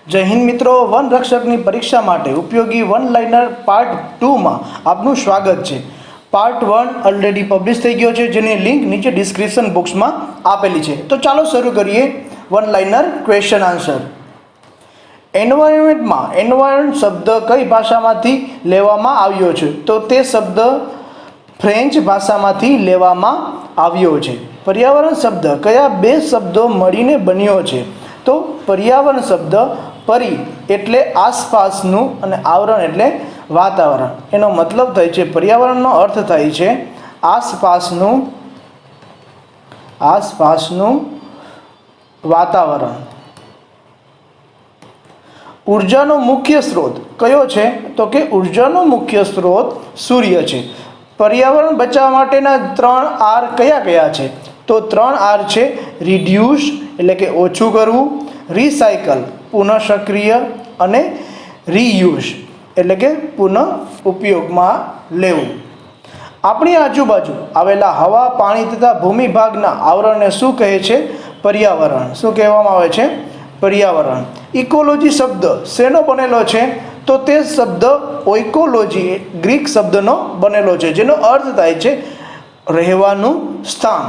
જય હિન્દ મિત્રો, વન રક્ષકની પરીક્ષા માટે ઉપયોગી વન લાઇનર પાર્ટ 2માં આપનું સ્વાગત છે. પાર્ટ 1 ઓલરેડી પબ્લિશ થઈ ગયો છે, જેની લિંક નીચે ડિસ્ક્રિપ્શન બોક્સમાં આપેલી છે. તો ચાલો શરૂ કરીએ વન લાઇનર ક્વેશ્ચન આન્સર. એન્વાયરમેન્ટમાં એન્વાયરમેન્ટ શબ્દ કઈ ભાષામાંથી લેવામાં આવ્યો છે? તો તે શબ્દ ફ્રેન્ચ ભાષામાંથી લેવામાં આવ્યો છે. પર્યાવરણ શબ્દ કયા બે શબ્દો મળીને બન્યો છે? તો પર્યાવરણ શબ્દ પરી એટલે આસપાસનું અને આવરણ એટલે વાતાવરણ. એનો મતલબ થાય છે, પર્યાવરણનો અર્થ થાય છે આસપાસનું વાતાવરણ. ઉર્જાનો મુખ્ય સ્ત્રોત કયો છે? તો કે ઉર્જાનો મુખ્ય સ્ત્રોત સૂર્ય છે. પર્યાવરણ બચાવવા માટેના 3 R કયા કયા છે? તો 3 R છે રિડ્યુસ એટલે કે ઓછું કરવું, રિસાયકલ પુનઃસક્રિય અને રીયુઝ એટલે કે પુનઃ ઉપયોગમાં લેવું. આપણી આજુબાજુ આવેલા હવા, પાણી તથા ભૂમિભાગના આવરણને શું કહે છે? પર્યાવરણ. શું કહેવામાં આવે છે? પર્યાવરણ. ઇકોલોજી શબ્દ શેનો બનેલો છે? તો તે શબ્દ ઓઇકોલોજી ગ્રીક શબ્દનો બનેલો છે, જેનો અર્થ થાય છે રહેવાનું સ્થાન.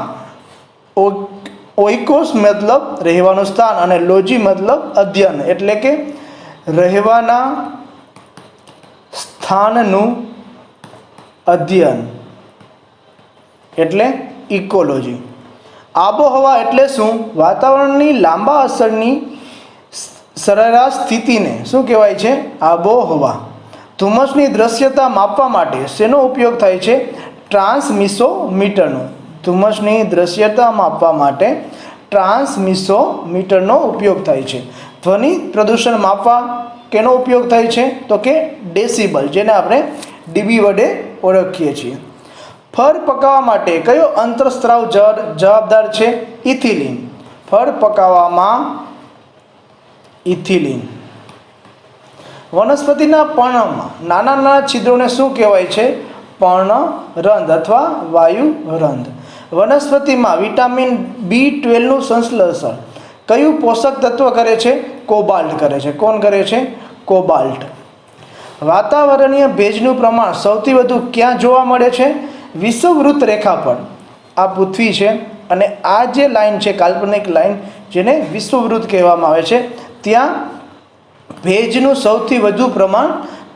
ઓઇકોસ મતલબ રહેવાનું સ્થાન અને લોજી મતલબ અધ્યયન, એટલે કે રહેવાના સ્થાનનું અધ્યયન એટલે ઇકોલોજી. આબોહવા એટલે શું? વાતાવરણની લાંબા અસરની સરેરાશ સ્થિતિને શું કહેવાય છે? આબોહવા. ધુમ્મસની દ્રશ્યતા માપવા માટે શેનો ઉપયોગ થાય છે? ટ્રાન્સમિસોમીટરનો. ધુમ્મસની દ્રશ્યતા માપવા માટે ટ્રાન્સમિસોમીટરનો ઉપયોગ થાય છે. ધ્વનિ પ્રદૂષણ માપવા કેનો ઉપયોગ થાય છે? તો કે ડેસિબલ, જેને આપણે ડીબી વડે ઓળખીએ છીએ. ફળ પકાવવા માટે કયો અંતઃસ્ત્રાવ જવાબદાર છે? ઇથિલિન. ફળ પકાવવામાં ઇથિલિન. વનસ્પતિના પર્ણમાં નાના નાના છિદ્રોને શું કહેવાય છે? પર્ણરંધ્ર અથવા વાયુરંધ્ર. વનસ્પતિમાં વિટામિન B12નું સંશ્લેષણ કયું પોષક તત્વ કરે છે? કોબાલ્ટ કરે છે. કોણ કરે છે? કોબાલ્ટ. વાતાવરણીય ભેજનું પ્રમાણ સૌથી વધુ ક્યાં જોવા મળે છે? વિષુવવૃત્ત રેખા પર. આ પૃથ્વી છે અને આ જે લાઈન છે, કાલ્પનિક લાઈન, જેને વિષુવવૃત્ત કહેવામાં આવે છે, ત્યાં ભેજનું સૌથી વધુ પ્રમાણ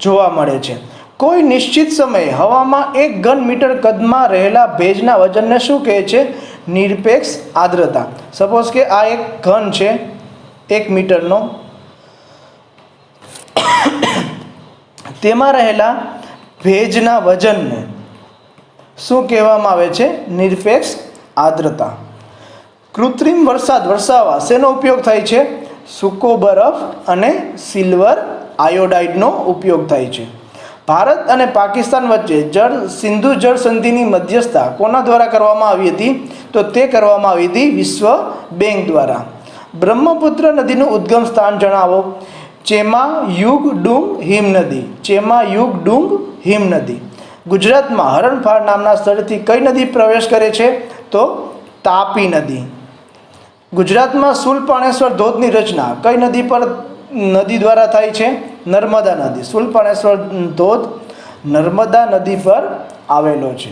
જોવા મળે છે. કોઈ નિશ્ચિત સમયે હવામાં 1 ઘન મીટર કદમાં રહેલા ભેજના વજનને શું કહે છે? નિરપેક્ષ આર્દ્રતા. સપોઝ કે આ એક ઘન છે 1 મીટરનો, તેમાં રહેલા ભેજના વજનને શું કહેવામાં આવે છે? નિરપેક્ષ આર્દ્રતા. કૃત્રિમ વરસાદ વરસાવવા શેનો ઉપયોગ થાય છે? સૂકો બરફ અને સિલ્વર આયોડાઇડનો ઉપયોગ થાય છે. ભારત અને પાકિસ્તાન વચ્ચે સિંધુ જળ સંધિની મધ્યસ્થતા કોના દ્વારા કરવામાં આવી હતી? તો તે કરવામાં આવી હતી વિશ્વ બેંક દ્વારા. બ્રહ્મપુત્ર નદીનું ઉદ્ગમ સ્થાન જણાવો. ચેમાયુગડુંગ હિમનદી. ચેમાયુગડુંગ હિમનદી. ગુજરાતમાં હરણફાળ નામના સ્થળથી કઈ નદી પ્રવેશ કરે છે? તો તાપી નદી. ગુજરાતમાં શૂલપાણેશ્વર ધોધની રચના કઈ નદી દ્વારા થાય છે? નર્મદા નદી. શૂલપાણેશ્વર ધોધ નર્મદા નદી પર આવેલો છે.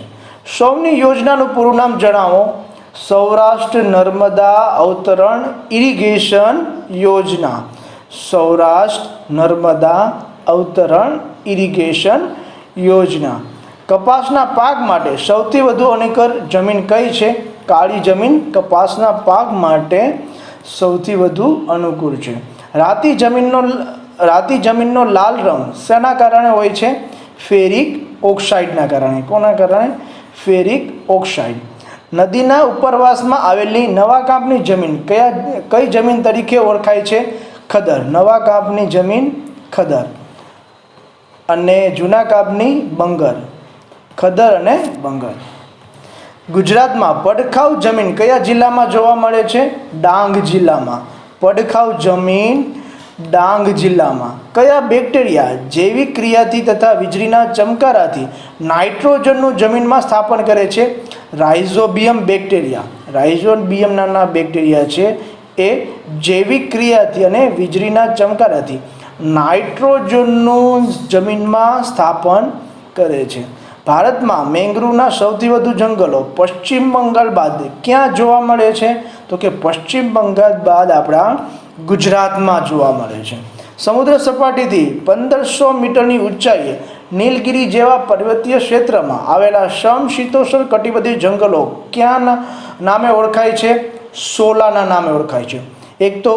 સૌની યોજનાનું પૂરું નામ જણાવો. સૌરાષ્ટ્ર નર્મદા અવતરણ ઇરિગેશન યોજના. સૌરાષ્ટ્ર નર્મદા અવતરણ ઇરિગેશન યોજના. કપાસના પાક માટે સૌથી વધુ અનુકૂળ જમીન કઈ છે? કાળી જમીન કપાસના પાક માટે સૌથી વધુ અનુકૂળ છે. રાતી જમીનનો લાલ રંગ શેના કારણે હોય છે? ફેરિક ઓક્સાઇડના કારણે. કોના કારણે? Ferric oxide. નદીના ઉપરવાસમાં આવેલી નવા કાંપની જમીન કઈ જમીન તરીકે ઓળખાય છે? ખદર. નવા કાંપની જમીન ખદર અને જૂના કાંપની બંગર. ખદર અને બંગર. ગુજરાતમાં પડખાઉ જમીન કયા જિલ્લામાં જોવા મળે છે? ડાંગ જિલ્લામાં. પડખાઉ જમીન ડાંગ જિલ્લામાં. કયા બેક્ટેરિયા જૈવિક ક્રિયાથી તથા વીજળીના ચમકારાથી નાઇટ્રોજનનું જમીનમાં સ્થાપન કરે છે? Rhizobium bacteria. રાઇઝોબિયમ નામના બેક્ટેરિયા છે એ જૈવિક ક્રિયાથી અને વીજળીના ચમકારાથી નાઇટ્રોજનનું જમીનમાં સ્થાપન કરે છે. ભારતમાં મેંગ્રુવના સૌથી વધુ જંગલો પશ્ચિમ બંગાળ બાદ ક્યાં જોવા મળે છે? તો કે પશ્ચિમ બંગાળ બાદ આપણા ગુજરાતમાં જોવા મળે છે. સમુદ્ર સપાટીથી 1500 મીટરની ઊંચાઈએ નીલગિરી જેવા પર્વતીય ક્ષેત્રમાં આવેલા સમશીતોષ્ણ કટિબંધીય જંગલો ક્યાં નામે ઓળખાય છે? શોલાના નામે ઓળખાય છે. એક તો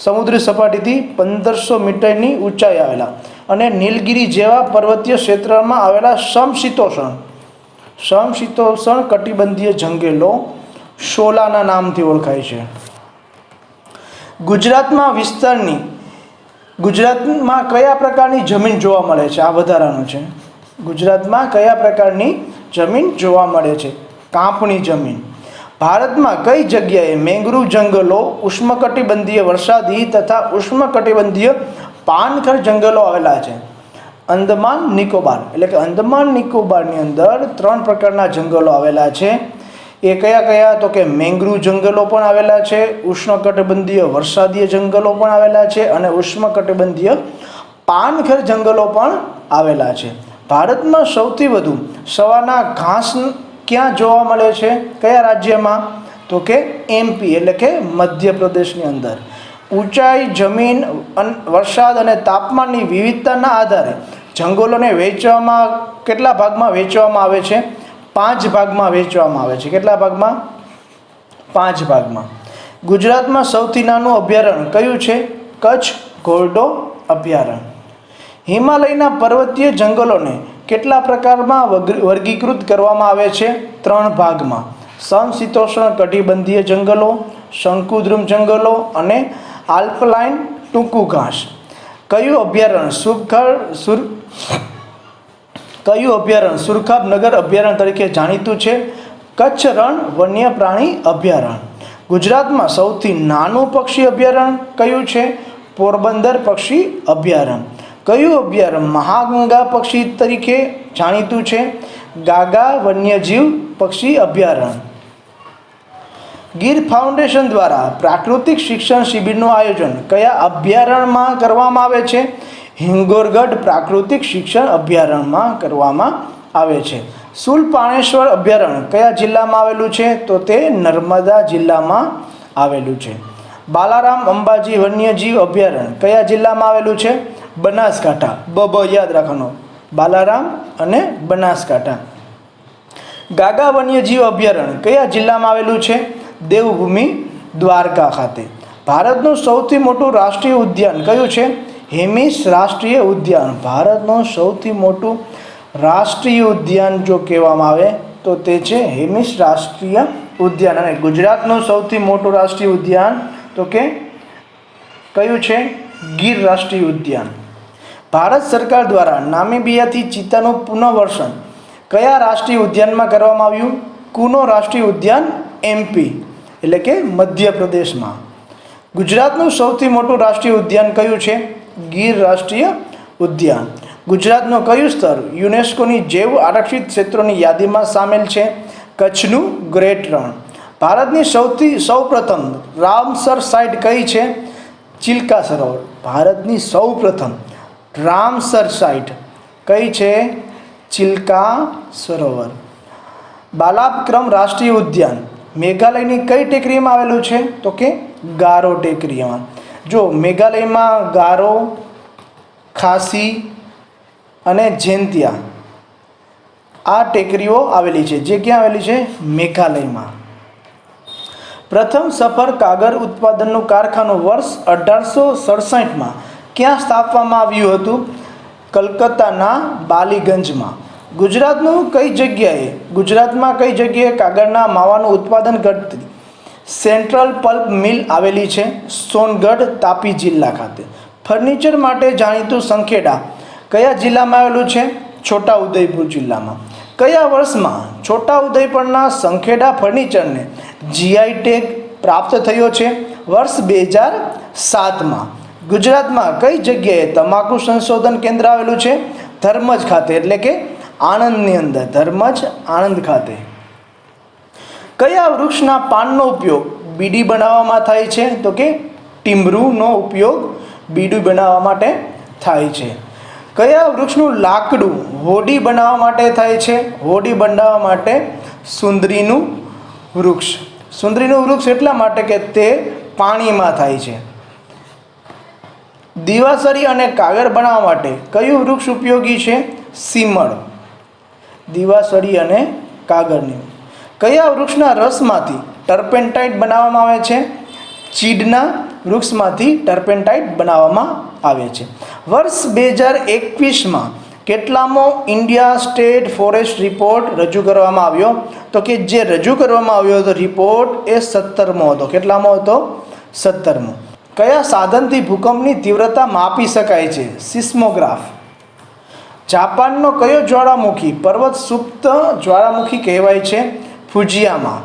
સમુદ્ર સપાટીથી 1500 મીટરની ઊંચાઈ આવેલા અને નીલગિરી જેવા પર્વતીય ક્ષેત્રમાં આવેલા સમશીતોષ્ણ કટિબંધીય જંગલો શોલાના નામથી ઓળખાય છે. ગુજરાતમાં કયા પ્રકારની જમીન જોવા મળે છે? આ વધારાનું છે. ગુજરાતમાં કયા પ્રકારની જમીન જોવા મળે છે? કાંપણી જમીન. ભારતમાં કઈ જગ્યાએ મેંગ્રુવ જંગલો, ઉષ્ણકટિબંધીય વરસાદી તથા ઉષ્ણકટિબંધીય પાનખર જંગલો આવેલા છે? અંદમાન નિકોબાર, એટલે કે અંદમાન નિકોબારની અંદર 3 પ્રકારના જંગલો આવેલા છે. એ કયા કયા? તો કે મેંગ્રુવ જંગલો પણ આવેલા છે, ઉષ્ણકટિબંધીય વરસાદીય જંગલો પણ આવેલા છે અને ઉષ્ણકટિબંધીય પાનખર જંગલો પણ આવેલા છે. ભારતમાં સૌથી વધુ સવાના ઘાસ ક્યાં જોવા મળે છે? કયા રાજ્યમાં? તો કે એમપી, એટલે કે મધ્યપ્રદેશની અંદર. ઊંચાઈ, જમીન, વરસાદ અને તાપમાનની વિવિધતાના આધારે જંગલોને વહેંચવામાં કેટલા ભાગમાં વહેંચવામાં આવે છે? 5 ભાગમાં વહેંચવામાં આવે છે. કેટલા ભાગમાં? 5 ભાગમાં. ગુજરાતમાં સૌથી નાનું અભયારણ્ય કયું છે? કચ્છ ઘોરડો અભયારણ્ય. હિમાલયના પર્વતીય જંગલોને કેટલા પ્રકારમાં વર્ગીકૃત કરવામાં આવે છે? 3 ભાગમાં. સમશીતોષ્ણ કટિબંધીય જંગલો, શંકુદ્રુમ જંગલો અને આલ્પલાઇન ટૂંકું ઘાસ. કયું અભયારણ્ય સુરખાબનગર અભયારણ્ય તરીકે જાણીતું છે? કચ્છ રણ વન્ય પ્રાણી અભયારણ્ય. ગુજરાતમાં સૌથી નાનું પક્ષી અભયારણ્ય કયું છે? પોરબંદર પક્ષી અભયારણ્ય. કયું અભયારણ્ય મહાગંગા પક્ષી તરીકે જાણીતું છે? ગાગા વન્યજીવ પક્ષી અભયારણ્ય. ગીર ફાઉન્ડેશન દ્વારા પ્રાકૃતિક શિક્ષણ શિબિરનું આયોજન કયા અભયારણ્યમાં કરવામાં આવે છે? હિંગોરગઢ પ્રાકૃતિક શિક્ષણ અભયારણ્યમાં કરવામાં આવે છે. શૂલપાણેશ્વર અભયારણ્ય કયા જિલ્લામાં આવેલું છે? તો તે નર્મદા જિલ્લામાં આવેલું છે. બાલારામ અંબાજી વન્યજીવ અભયારણ્ય કયા જિલ્લામાં આવેલું છે? બનાસકાંઠા. યાદ રાખવાનું, બાલારામ અને બનાસકાંઠા. ગાગા વન્યજીવ અભયારણ્ય કયા જિલ્લામાં આવેલું છે? દેવભૂમિ દ્વારકા ખાતે. ભારતનું સૌથી મોટું રાષ્ટ્રીય ઉદ્યાન કયું છે? હેમિસ રાષ્ટ્રીય ઉદ્યાન. ભારતનું સૌથી મોટું રાષ્ટ્રીય ઉદ્યાન જો કહેવામાં આવે તો તે છે હેમિસ રાષ્ટ્રીય ઉદ્યાન. અને ગુજરાતનું સૌથી મોટું રાષ્ટ્રીય ઉદ્યાન તો કે કયું છે? ગીર રાષ્ટ્રીય ઉદ્યાન. ભારત સરકાર દ્વારા નામીબિયાથી ચિત્તાનું પુનઃવર્ષન કયા રાષ્ટ્રીય ઉદ્યાનમાં કરવામાં આવ્યું? કુનો રાષ્ટ્રીય ઉદ્યાન એમપી, એટલે કે મધ્યપ્રદેશમાં. ગુજરાતનું સૌથી મોટું રાષ્ટ્રીય ઉદ્યાન કયું છે? ગીર રાષ્ટ્રીય ઉદ્યાન. ગુજરાતનું કયું સ્થળ યુનેસ્કોની જૈવ આરક્ષિત ક્ષેત્રોની યાદીમાં સામેલ છે? કચ્છનું ગ્રેટ રણ. ભારતની સૌપ્રથમ રામસર સાઇટ કઈ છે? ચિલ્કા સરોવર. ભારતની સૌપ્રથમ રામસર સાઇટ કઈ છે? ચિલ્કા સરોવર. બાલાબક્રમ રાષ્ટ્રીય ઉદ્યાન મેઘાલયની કઈ ટેકરીમાં આવેલું છે? તો કે ગારો ટેકરીમાં. જો મેઘાલયમાં ગારો, ખાસી અને જેન્તિયા આ ટેકરીઓ આવેલી છે. જે ક્યાં આવેલી છે? મેઘાલયમાં. પ્રથમ સફર કાગળ ઉત્પાદનનું કારખાનું વર્ષ 1867માં ક્યાં સ્થાપવામાં આવ્યું હતું? કલકત્તાના બાલીગંજમાં. ગુજરાતમાં કઈ જગ્યાએ કાગળના માવાનું ઉત્પાદન કરતી સેન્ટ્રલ પલ્પ મિલ આવેલી છે? સોનગઢ, તાપી જિલ્લા ખાતે. ફર્નિચર માટે જાણીતું સંખેડા કયા જિલ્લામાં આવેલું છે? છોટાઉદેપુર જિલ્લામાં. કયા વર્ષમાં છોટાઉદેપુરના સંખેડા ફર્નિચરને જીઆઈ ટેગ પ્રાપ્ત થયો છે? વર્ષ 2007માં. ગુજરાતમાં કઈ જગ્યાએ તમાકુ સંશોધન કેન્દ્ર આવેલું છે? ધર્મજ ખાતે, એટલે કે આણંદની અંદર. ધર્મજ આણંદ ખાતે. કયા વૃક્ષના પાનનો ઉપયોગ બીડી બનાવવામાં થાય છે? તો કે ટીમ્બરૂનો ઉપયોગ બીડી બનાવવા માટે થાય છે. કયા વૃક્ષનું લાકડું હોડી બનાવવા માટે થાય છે? હોડી બનાવવા માટે સુંદરીનું વૃક્ષ. સુંદરીનું વૃક્ષ એટલા માટે કે તે પાણીમાં થાય છે. દીવાસળી અને કાગળ બનાવવા માટે કયું વૃક્ષ ઉપયોગી છે? સીમળ. દીવાસળી અને કાગળની. કયા વૃક્ષના રસમાંથી ટર્પેન્ટાઇન બનાવવામાં આવે છે? ચીડના વૃક્ષમાંથી ટર્પેન્ટાઇન બનાવવામાં આવે છે. વર્ષ 2021માં કેટલામો ઇન્ડિયા સ્ટેટ ફોરેસ્ટ રિપોર્ટ રજૂ કરવામાં આવ્યો? તો કે જે રજૂ કરવામાં આવ્યો હતો રિપોર્ટ એ 17મો હતો. કેટલામો હતો? 17મો. કયા સાધનથી ભૂકંપની તીવ્રતા માપી શકાય છે? સિસ્મોગ્રાફ. જાપાનનો કયો જ્વાળામુખી પર્વત સુપ્ત જ્વાળામુખી કહેવાય છે? ફુજિયામા.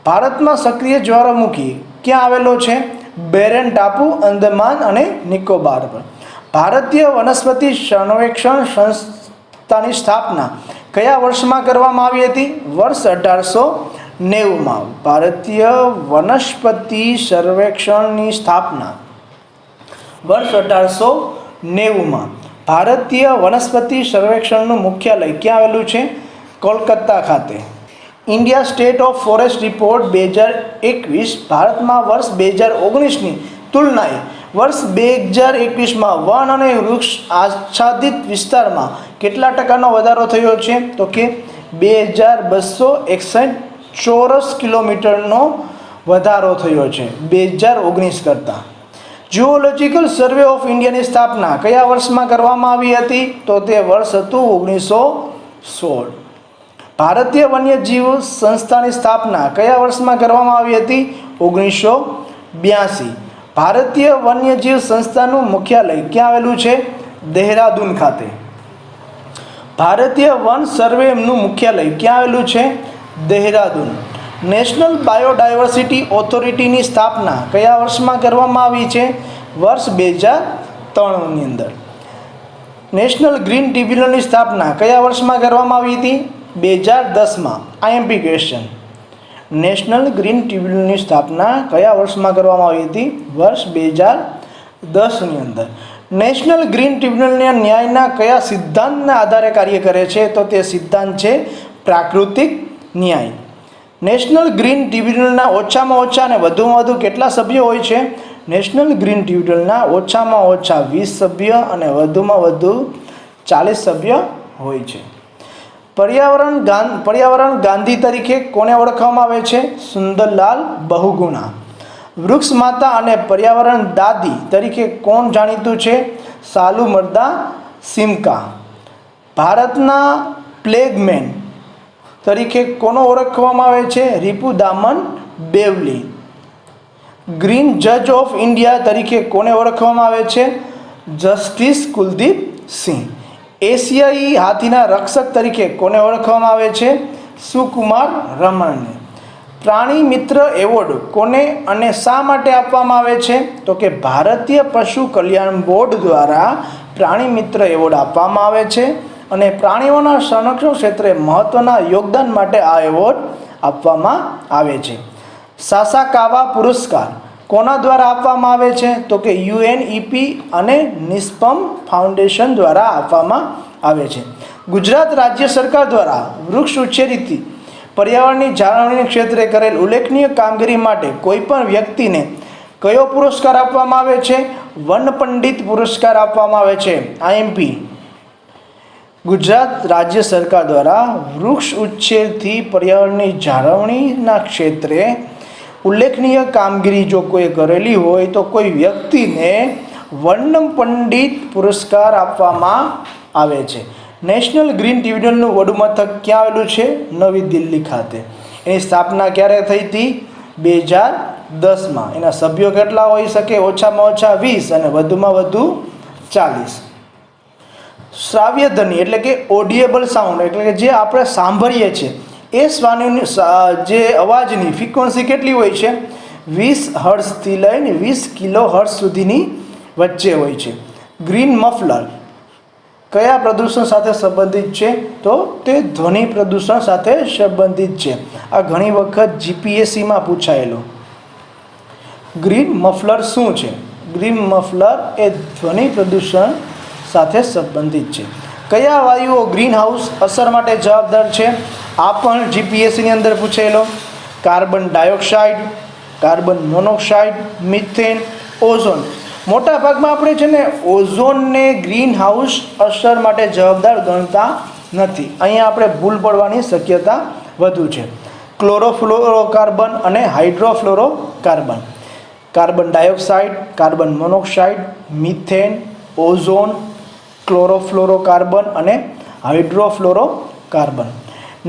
ભારતમાં સક્રિય જ્વાળામુખી ક્યાં આવેલો છે? બેરેન ટાપુ, અંદમાન અને નિકોબાર પર. ભારતીય વનસ્પતિ સર્વેક્ષણ સંસ્થાની સ્થાપના કયા વર્ષમાં કરવામાં આવી હતી? વર્ષ 1890માં. ભારતીય વનસ્પતિ સર્વેક્ષણની સ્થાપના વર્ષ 1890માં. ભારતીય વનસ્પતિ સર્વેક્ષણનું મુખ્યાલય ક્યાં આવેલું છે? કોલકાતા ખાતે. India state of forest report 2021 ભારતમાં વર્ષ 2019ની તુલનાએ વર્ષ 2021માં વન અને વૃક્ષ આચ્છાદિત વિસ્તારમાં કેટલા ટકાનો વધારો થયો છે? તો કે 2261 ચોરસ કિલોમીટરનો વધારો થયો છે 2019 કરતાં. જુઓલોજિકલ સર્વે ઓફ ઇન્ડિયાની સ્થાપના કયા વર્ષમાં કરવામાં આવી હતી? તો તે વર્ષ હતું 1916. ભારતીય વન્યજીવ સંસ્થાની સ્થાપના કયા વર્ષમાં કરવામાં આવી હતી? 1982. ભારતીય વન્યજીવ સંસ્થાનું મુખ્યાલય ક્યાં આવેલું છે? દહેરાદૂન ખાતે. ભારતીય વન સર્વેનું મુખ્યાલય ક્યાં આવેલું છે? દહેરાદૂન. નેશનલ બાયોડાયવર્સિટી ઓથોરિટીની સ્થાપના કયા વર્ષમાં કરવામાં આવી છે? વર્ષ 2003ની અંદર. નેશનલ ગ્રીન ટ્રિબ્યુનલની સ્થાપના કયા વર્ષમાં કરવામાં આવી હતી? 2010માં. IMP question. નેશનલ ગ્રીન ટ્રિબ્યુનલની સ્થાપના કયા વર્ષમાં કરવામાં આવી હતી? વર્ષ 2010ની અંદર. નેશનલ ગ્રીન ટ્રિબ્યુનલના ન્યાયના કયા સિદ્ધાંતના આધારે કાર્ય કરે છે? તો તે સિદ્ધાંત છે પ્રાકૃતિક ન્યાય. નેશનલ ગ્રીન ટ્રિબ્યુનલના ઓછામાં ઓછા અને વધુમાં વધુ કેટલા સભ્યો હોય છે? નેશનલ ગ્રીન ટ્રિબ્યુનલના ઓછામાં ઓછા 20 સભ્ય અને વધુમાં વધુ 40 સભ્ય હોય છે. પર્યાવરણ ગાંધી તરીકે કોને ઓળખવામાં આવે છે? સુંદરલાલ બહુગુણા. વૃક્ષ માતા અને પર્યાવરણ દાદી તરીકે કોણ જાણીતું છે? સાલુમરદા સિમકા. ભારતના પ્લેગમેન તરીકે કોનો ઓળખવામાં આવે છે? રિપુદામન બેવલી. ગ્રીન જજ ઓફ ઇન્ડિયા તરીકે કોને ઓળખવામાં આવે છે? જસ્ટિસ કુલદીપ સિંહ. એશિયાઈ હાથીના રક્ષક તરીકે કોને ઓળખવામાં આવે છે? સુકુમાર રમણને. પ્રાણી મિત્ર એવોર્ડ કોને અને શા માટે આપવામાં આવે છે? તો કે ભારતીય પશુ કલ્યાણ બોર્ડ દ્વારા પ્રાણી મિત્ર એવોર્ડ આપવામાં આવે છે અને પ્રાણીઓના સંરક્ષણ ક્ષેત્રે મહત્ત્વના યોગદાન માટે આ એવોર્ડ આપવામાં આવે છે. સાસાકાવા પુરસ્કાર કોના દ્વારા આપવામાં આવે છે? તો કે યુએનઈપી અને નિસ્પમ ફાઉન્ડેશન દ્વારા આપવામાં આવે છે. ગુજરાત રાજ્ય સરકાર દ્વારા વૃક્ષ ઉછેરીથી પર્યાવરણની જાળવણી ક્ષેત્રે કરેલ ઉલ્લેખનીય કામગીરી માટે કોઈપણ વ્યક્તિને કયો પુરસ્કાર આપવામાં આવે છે? વન પંડિત પુરસ્કાર આપવામાં આવે છે. આઈએમપી. ગુજરાત રાજ્ય સરકાર દ્વારા વૃક્ષ ઉછેરથી પર્યાવરણની જાળવણીના ક્ષેત્રે ઉલ્લેખનીય કામગીરી જો કોઈ કરેલી હોય તો કોઈ વ્યક્તિને વન પંડિત પુરસ્કાર આપવામાં આવે છે. નેશનલ ગ્રીન ટ્રિબ્યુનલનું વડું મથક ક્યાં આવેલું છે? નવી દિલ્હી ખાતે. એની સ્થાપના ક્યારે થઈ હતી? 2010માં. એના સભ્યો કેટલા હોઈ શકે? ઓછામાં ઓછા 20 અને વધુમાં વધુ 40. શ્રાવ્ય ધ્વનિ એટલે કે ઓડિયેબલ સાઉન્ડ એટલે કે જે આપણે સાંભળીએ છીએ એ શ્વાનની જે અવાજની ફ્રીક્વન્સી કેટલી હોય છે? 20 હર્ટ્ઝથી લઈને 20 કિલો હર્ટ્ઝ સુધીની વચ્ચે હોય છે. ગ્રીન મફલર કયા પ્રદૂષણ સાથે સંબંધિત છે? તો તે ધ્વનિ પ્રદૂષણ સાથે સંબંધિત છે. આ ઘણી વખત જીપીએસસીમાં પૂછાયેલું. ગ્રીન મફલર શું છે? ગ્રીન મફલર એ ધ્વનિ પ્રદૂષણ સાથે સંબંધિત છે. કયા વાયુઓ ગ્રીન હાઉસ અસર માટે જવાબદાર છે? આ પણ જીપીએસસીની અંદર પૂછેલો. Carbon dioxide, carbon monoxide, methane, ozone. મોટા ભાગમાં આપણે છે ને ઓઝોનને ગ્રીન હાઉસ અસર માટે જવાબદાર ગણતા નથી. અહીંયા આપણે ભૂલ પડવાની શક્યતા વધુ છે. ક્લોરોફ્લોરોકાર્બન અને hydrofluorocarbon. Carbon dioxide, carbon monoxide, methane, ozone, chlorofluorocarbon અને hydrofluorocarbon.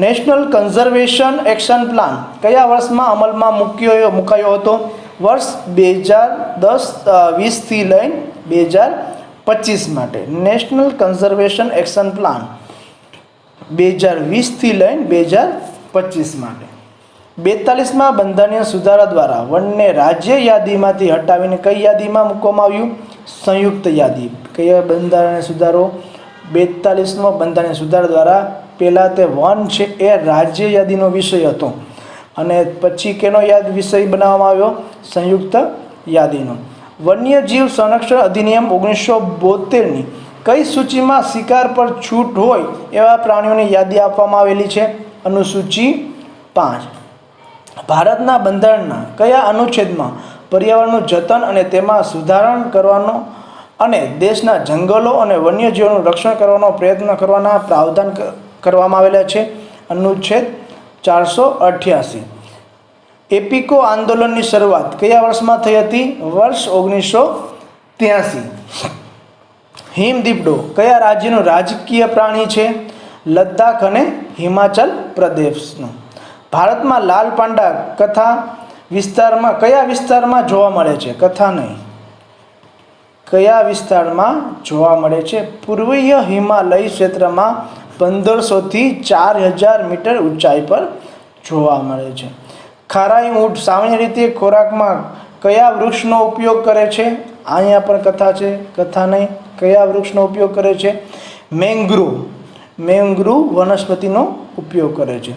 National conservation action plan કયા વર્ષમાં અમલમાં મુકાયો હતો? વર્ષ 2020થી લઈને 2025 માટે. નેશનલ કન્ઝર્વેશન એક્શન પ્લાન 2020થી લઈને 2025 માટે. 42માં બંધારણીય સુધારા દ્વારા વનને રાજ્ય યાદીમાંથી હટાવીને કઈ યાદીમાં મૂકવામાં આવ્યું? સંયુક્ત યાદી. કયા બંધારણીય સુધારો? 42મો બંધારણીય સુધારા દ્વારા પહેલાં તે વન છે એ રાજ્ય યાદીનો વિષય હતો અને પછી કેનો વિષય બનાવવામાં આવ્યો? સંયુક્ત યાદીનો. વન્યજીવ સંરક્ષણ અધિનિયમ 1972ની કઈ સૂચિમાં શિકાર પર છૂટ હોય એવા પ્રાણીઓની યાદી આપવામાં આવેલી છે? અનુસૂચિ 5. ભારતના બંધારણના કયા અનુચ્છેદમાં પર્યાવરણનું જતન અને તેમાં સુધારણ કરવાનો અને દેશના જંગલો અને વન્યજીવોનું રક્ષણ કરવાનો પ્રયત્ન કરવાના પ્રાવધાન કરવામાં આવેલા છે? અનુચ્છેદ 488. એપિકો આંદોલનની શરૂઆત કયા વર્ષમાં થઈ હતી? વર્ષ 1983. હિમદીપડો કયા રાજ્યનું રાજકીય પ્રાણી છે? લદ્દાખ અને હિમાચલ પ્રદેશનું. ભારતમાં લાલ પાંડા કયા વિસ્તારમાં જોવા મળે છે? કથા નહીં. કયા વિસ્તારમાં જોવા મળે છે? પૂર્વીય હિમાલય ક્ષેત્રમાં 1500થી 4000 મીટર ઊંચાઈ પર જોવા મળે છે. ખારાઈ ઊંટ સામાન્ય રીતે ખોરાકમાં કયા વૃક્ષનો ઉપયોગ કરે છે? અહીંયા પણ કથા છે, કથા નહીં. કયા વૃક્ષનો ઉપયોગ કરે છે? મેંગ્રુવ વનસ્પતિનો ઉપયોગ કરે છે.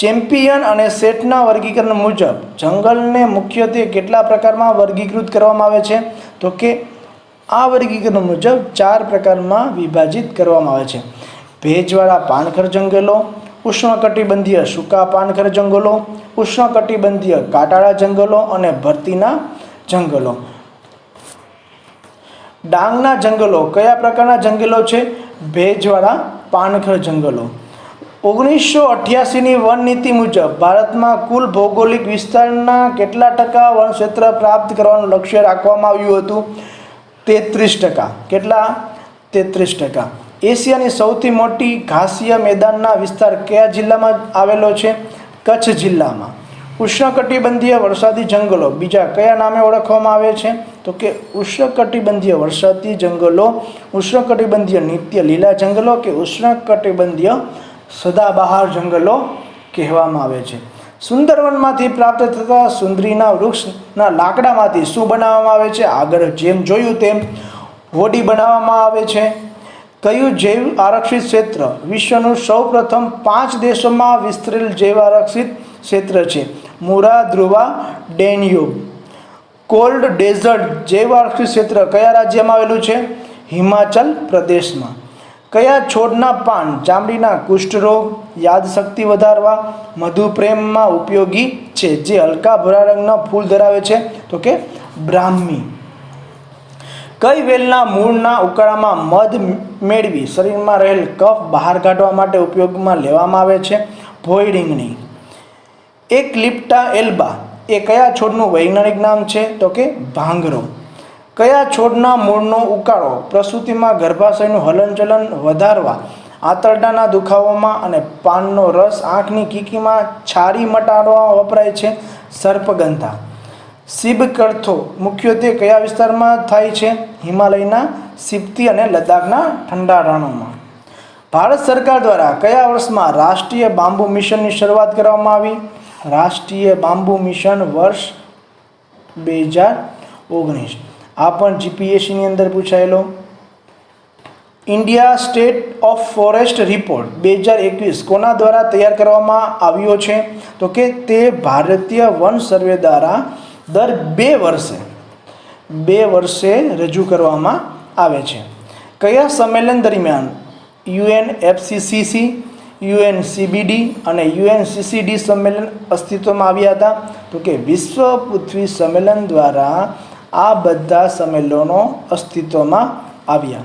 ચેમ્પિયન અને સેટના વર્ગીકરણ મુજબ જંગલને મુખ્યત્વે કેટલા પ્રકારમાં વર્ગીકૃત કરવામાં આવે છે? તો કે આ વર્ગીકરણ મુજબ 4 પ્રકારમાં વિભાજિત કરવામાં આવે છે. ભેજવાળા પાનખર જંગલો, ઉષ્ણકટિબંધીય સૂકા પાનખર જંગલો, ઉષ્ણકટિબંધીય કાંટાળા જંગલો અને ભરતીના જંગલો. ડાંગના જંગલો કયા પ્રકારના જંગલો છે? ભેજવાળા પાનખર જંગલો. 1988ની વન નીતિ મુજબ ભારતમાં કુલ ભૌગોલિક વિસ્તારના કેટલા ટકા વન ક્ષેત્ર પ્રાપ્ત કરવાનું લક્ષ્ય રાખવામાં આવ્યું હતું? 33%. કેટલા? 33%. એશિયાની સૌથી મોટી ઘાસીય મેદાનના વિસ્તાર કયા જિલ્લામાં આવેલો છે? કચ્છ જિલ્લામાં. ઉષ્ણકટિબંધીય વરસાદી જંગલો બીજા કયા નામે ઓળખવામાં આવે છે? તો કે ઉષ્ણકટિબંધીય વરસાદી જંગલો, ઉષ્ણકટિબંધીય નિત્ય લીલા જંગલો કે ઉષ્ણકટિબંધીય સદાબહાર જંગલો કહેવામાં આવે છે. સુંદરવનમાંથી પ્રાપ્ત થતા સુંદરીના વૃક્ષના લાકડામાંથી શું બનાવવામાં આવે છે? આગળ જેમ જોયું તેમ હોડી બનાવવામાં આવે છે. કયું જૈવ આરક્ષિત ક્ષેત્ર વિશ્વનું સૌપ્રથમ 5 દેશોમાં વિસ્તરેલ જૈવ આરક્ષિત ક્ષેત્ર છે? મુરા, ધ્રુવા, ડેન્યુબ. કોલ્ડ ડેઝર્ટ જૈવ આરક્ષિત ક્ષેત્ર કયા રાજ્યમાં આવેલું છે? હિમાચલ પ્રદેશમાં. કયા છોડના પાન ચામડીના કુષ્ઠરોગ, યાદશક્તિ વધારવા, મધુપ્રેમમાં ઉપયોગી છે? જે હલકા ભૂરા રંગના ફૂલ ધરાવે છે? તો કે બ્રાહ્મી. કઈ વેલના મૂળના ઉકાળામાં મધ મેળવી શરીરમાં રહેલ કફ બહાર કાઢવા માટે ઉપયોગમાં લેવામાં આવે છે? ભોય રીંગણી. એક્લિપ્ટા એલ્બા એ કયા છોડનું વૈજ્ઞાનિક નામ છે? તો કે ભાંગરો. કયા છોડના મૂળનો ઉકાળો પ્રસૂતિમાં ગર્ભાશયનું હલનચલન વધારવા, આંતરડાના દુખાવામાં અને પાનનો રસ આંખની કીકીમાં છારી મટાડવા વપરાય છે? સર્પગંધા. સિબકર્થો મુખ્યત્વે કયા વિસ્તારમાં થાય છે? હિમાલયના સિપ્તી અને લદ્દાખના ઠંડા રણોમાં. ભારત સરકાર દ્વારા કયા વર્ષમાં રાષ્ટ્રીય બાંબુ મિશનની શરૂઆત કરવામાં આવી? રાષ્ટ્રીય બાંબુ મિશન વર્ષ 2019. આ પણ જીપીએસસીની અંદર પૂછાયેલો. India state of forest report 2021 કોના દ્વારા તૈયાર કરવામાં આવ્યો છે? તો કે તે ભારતીય વન સર્વે દ્વારા दर 2 વર્ષે રજૂ કરવામાં આવે છે. કયા સંમેલન દરમિયાન UNFCCC, UNCBD અને UNCCD સંમેલન અસ્તિત્વમાં આવ્યા હતા? તો કે વિશ્વ પૃથ્વી સંમેલન દ્વારા આ બધા સંમેલનો અસ્તિત્વમાં આવ્યા.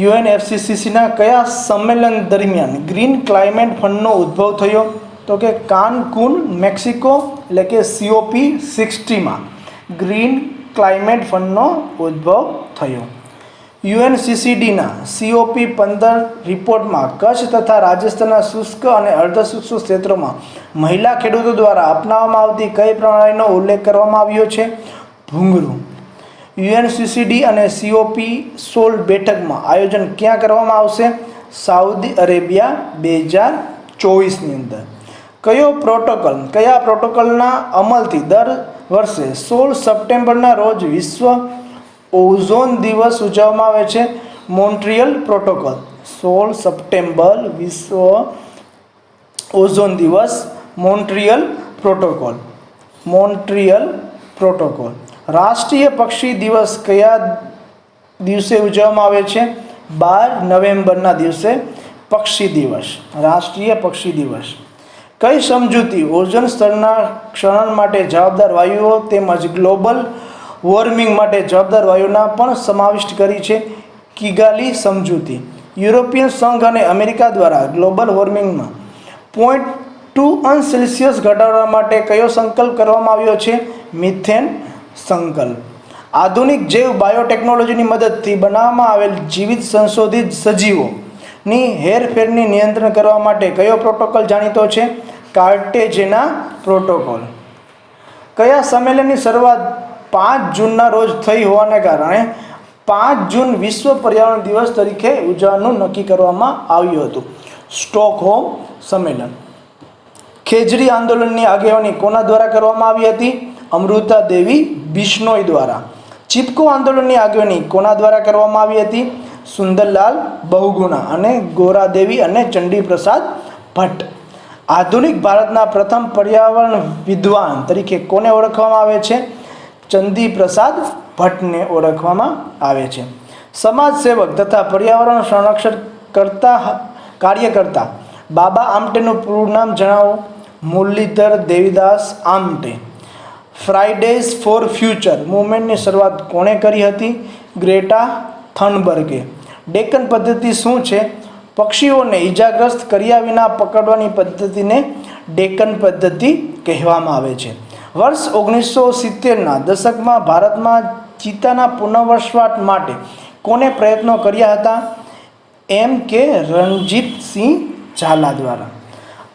UNFCCCના કયા સંમેલન દરમિયાન ગ્રીન ક્લાઇમેટ ફંડનો ઉદ્ભવ થયો? તો કે કાનકુન, મેક્સિકો, એટલે કે COP60માં ગ્રીન ક્લાઇમેટ ફંડનો ઉદ્ભવ થયો. UNCCDના COP15 રિપોર્ટમાં કચ્છ તથા રાજસ્થાનના શુષ્ક અને અર્ધશુષ્ક ક્ષેત્રોમાં મહિલા ખેડૂતો દ્વારા અપનાવવામાં આવતી કઈ પ્રણાલીનો ઉલ્લેખ કરવામાં આવ્યો છે? ભૂંગળું. UNCCD અને COP16 બેઠકમાં આયોજન ક્યાં કરવામાં આવશે? સાઉદી અરેબિયા 2024ની અંદર. કયા પ્રોટોકોલના અમલથી દર વર્ષે 16 સપ્ટેમ્બરના રોજ વિશ્વ ઓઝોન દિવસ ઉજવવામાં આવે છે? Montreal protocol. 16 સપ્ટેમ્બર વિશ્વ ઓઝોન દિવસ, મોન્ટ્રીયલ પ્રોટોકોલ. રાષ્ટ્રીય પક્ષી દિવસ કયા દિવસે ઉજવવામાં આવે છે? 12 નવેમ્બરના દિવસે પક્ષી દિવસ, રાષ્ટ્રીય પક્ષી દિવસ. કઈ સમજૂતી ઓઝોન સ્તરના ક્ષરણ માટે જવાબદાર વાયુઓ તેમજ ગ્લોબલ વોર્મિંગ માટે જવાબદાર વાયુઓના પણ સમાવિષ્ટ કરી છે? કિગાલી સમજૂતી. યુરોપિયન સંઘ અને અમેરિકા દ્વારા ગ્લોબલ વોર્મિંગમાં 0.2 સેલ્સિયસ ઘટાડવા માટે કયો સંકલ્પ કરવામાં આવ્યો છે? મિથેન સંકલ્પ. આધુનિક જૈવ બાયોટેકનોલોજીની મદદથી બનાવવામાં આવેલ જીવિત સંશોધિત સજીવોની હેરફેરની નિયંત્રણ કરવા માટે કયો પ્રોટોકોલ જાણીતો છે? કાર્ટેજેના પ્રોટોકોલ. કયા સંમેલનની શરૂઆત 5 જૂનના રોજ થઈ હોવાને કારણે 5 જૂન વિશ્વ પર્યાવરણ દિવસ તરીકે ઉજવવાનું નક્કી કરવામાં આવ્યું હતું? સ્ટોકહોમ સંમેલન. ખેજરી આંદોલનની આગેવાની કોના દ્વારા કરવામાં આવી હતી? અમૃતા દેવી બિશ્નોઈ દ્વારા. ચિપકો આંદોલનની આગેવાની કોના દ્વારા કરવામાં આવી હતી? સુંદરલાલ બહુગુણા અને ગોરાદેવી અને ચંડી પ્રસાદ ભટ્ટ. આધુનિક ભારતના પ્રથમ પર્યાવરણ વિદ્વાન તરીકે કોને ઓળખવામાં આવે છે? ચંદી પ્રસાદ ભટ્ટને ઓળખવામાં આવે છે. સમાજ સેવક તથા પર્યાવરણ સંરક્ષણ કાર્યકર્તા બાબા આમટેનું પૂરું નામ જણાવો. મુરલીધર દેવીદાસ આમટે. ફ્રાઇડેઝ ફોર ફ્યુચર મૂવમેન્ટની શરૂઆત કોણે કરી હતી? ગ્રેટા થનબર્ગે. ડેકન પદ્ધતિ શું છે? પક્ષીઓને ઈજાગ્રસ્ત કર્યા વિના પકડવાની પદ્ધતિને ડેકન પદ્ધતિ કહેવામાં આવે છે. વર્ષ 1970ના દશકમાં ભારતમાં ચિત્તાના પુનર્વસવાટ માટે કોને પ્રયત્નો કર્યા હતા? M.K. રણજીતસિંહ ઝાલા દ્વારા.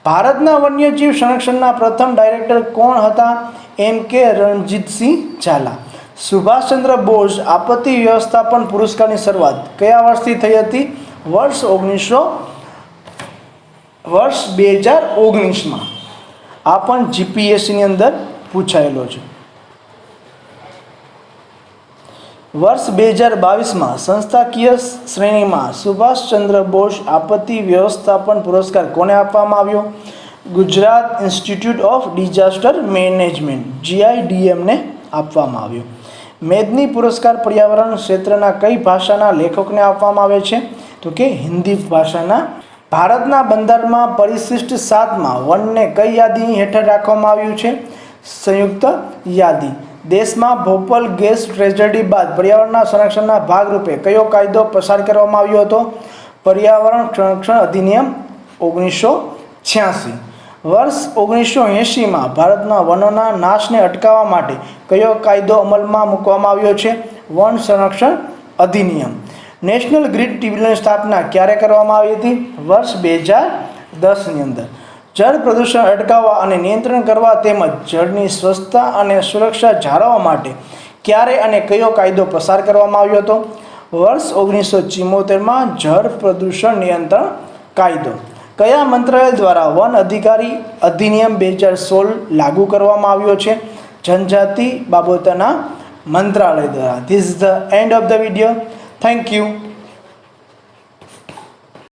ભારતના વન્યજીવ સંરક્ષણના પ્રથમ ડાયરેક્ટર કોણ હતા? M.K. રણજીતસિંહ ઝાલા. સુભાષચંદ્ર બોઝ આપત્તિ વ્યવસ્થાપન પુરસ્કારની શરૂઆત કયા વર્ષથી થઈ હતી? વર્ષ 2019માં. આ પણ GPSCની અંદર પૂછાયેલો છે. વર્ષ 2022માં સંસ્થાકીય શ્રેણીમાં સુભાષચંદ્ર બોઝ આપત્તિ વ્યવસ્થાપન પુરસ્કાર કોને આપવામાં આવ્યો? Gujarat institute of disaster management GIDMને આપવામાં આવ્યો. મેદની પુરસ્કાર પર્યાવરણ ક્ષેત્રના કઈ ભાષાના લેખકને આપવામાં આવે છે? તો કે હિન્દી ભાષાના. ભારતના બંધારણમાં પરિશિષ્ટ 7માં વનને કઈ યાદી હેઠળ રાખવામાં આવ્યું છે? સંયુક્ત યાદી. દેશમાં ભોપાલ ગેસ ટ્રેજેડી બાદ પર્યાવરણના સંરક્ષણના ભાગરૂપે કયો કાયદો પસાર કરવામાં આવ્યો હતો? પર્યાવરણ સંરક્ષણ અધિનિયમ 1986. વર્ષ 1980માં ભારતના વનોના નાશને અટકાવવા માટે કયો કાયદો અમલમાં મૂકવામાં આવ્યો છે? વન સંરક્ષણ અધિનિયમ. નેશનલ ગ્રીડ ટ્રિબ્યુનલની સ્થાપના ક્યારે કરવામાં આવી હતી? વર્ષ 2010ની અંદર. જળ પ્રદૂષણ અટકાવવા અને નિયંત્રણ કરવા તેમજ જળની સ્વચ્છતા અને સુરક્ષા જાળવવા માટે ક્યારે અને કયો કાયદો પસાર કરવામાં આવ્યો હતો? વર્ષ 1974માં જળ પ્રદૂષણ નિયંત્રણ કાયદો. કયા મંત્રાલય દ્વારા વન અધિકારી અધિનિયમ 2016 લાગુ કરવામાં આવ્યો છે? જનજાતિ બાબતોના મંત્રાલય દ્વારા. This is the end of the video. Thank you.